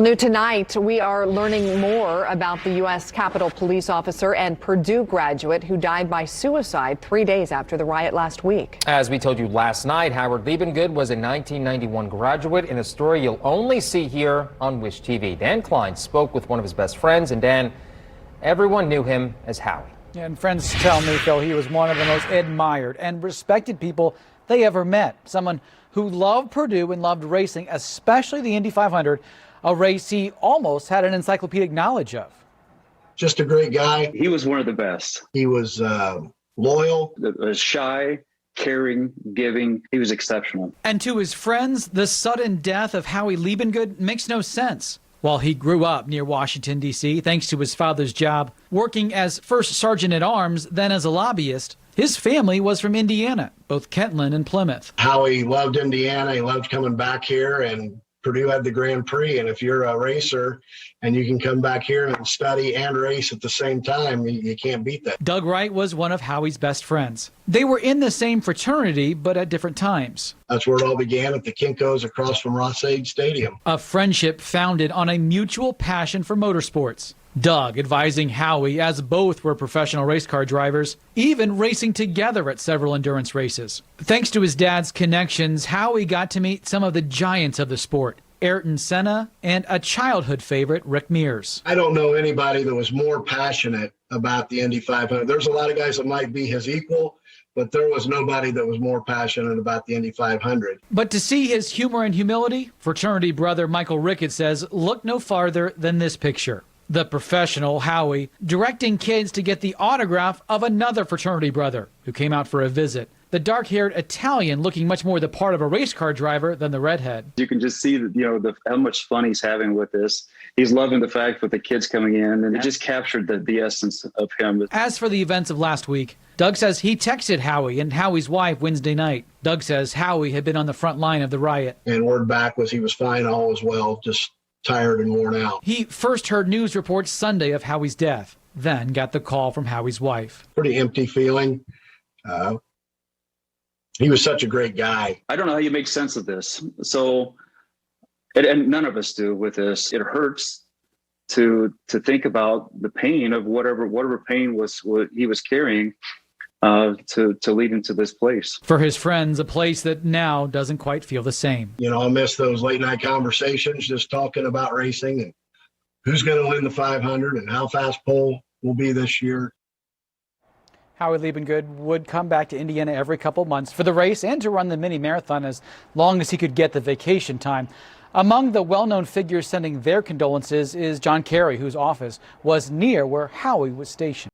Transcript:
New tonight, we are learning more about the U.S. Capitol Police officer and Purdue graduate who died by suicide 3 days after the riot last week. As we told you last night, Howard Liebengood was a 1991 graduate in a story you'll only see here on Wish TV. Dan Klein spoke with one of his best friends, and Dan, everyone knew him as Howie. And friends tell me, Phil, he was one of the most admired and respected people they ever met. Someone who loved Purdue and loved racing, especially the Indy 500. A race he almost had an encyclopedic knowledge of. Just a great guy. He was one of the best. He was loyal. Shy, caring, giving. He was exceptional. And to his friends, the sudden death of Howie Liebengood makes no sense. While he grew up near Washington, D.C., thanks to his father's job, working as first sergeant at arms, then as a lobbyist, his family was from Indiana, both Kentland and Plymouth. Howie loved Indiana. He loved coming back here, and Purdue had the Grand Prix, and if you're a racer and you can come back here and study and race at the same time, you can't beat that. Doug Wright was one of Howie's best friends. They were in the same fraternity, but at different times. That's where it all began, at the Kinko's across from Ross-Ade Stadium. A friendship founded on a mutual passion for motorsports. Doug advising Howie, as both were professional race car drivers, even racing together at several endurance races. Thanks to his dad's connections, Howie got to meet some of the giants of the sport, Ayrton Senna and a childhood favorite, Rick Mears. I don't know anybody that was more passionate about the Indy 500. There's a lot of guys that might be his equal, but there was nobody that was more passionate about the Indy 500. But to see his humor and humility, fraternity brother Michael Ricketts says, look no farther than this picture. The professional, Howie, directing kids to get the autograph of another fraternity brother who came out for a visit. The dark-haired Italian looking much more the part of a race car driver than the redhead. You can just see that, how much fun he's having with this. He's loving the fact with the kids coming in, and it just captured the essence of him. As for the events of last week, Doug says he texted Howie and Howie's wife Wednesday night. Doug says Howie had been on the front line of the riot. And word back was he was fine, all was well, just tired and worn out. He first heard news reports Sunday of Howie's death, then got the call from Howie's wife. Pretty empty feeling. He was such a great guy. I don't know how you make sense of this. So, and none of us do with this. It hurts to think about the pain of whatever pain was what he was carrying to lead him to this place. For his friends, a place that now doesn't quite feel the same. I miss those late night conversations, just talking about racing and who's going to win the 500 and how fast pole will be this year. Howie Liebengood would come back to Indiana every couple months for the race and to run the mini marathon as long as he could get the vacation time. Among the well-known figures sending their condolences is John Kerry, whose office was near where Howie was stationed.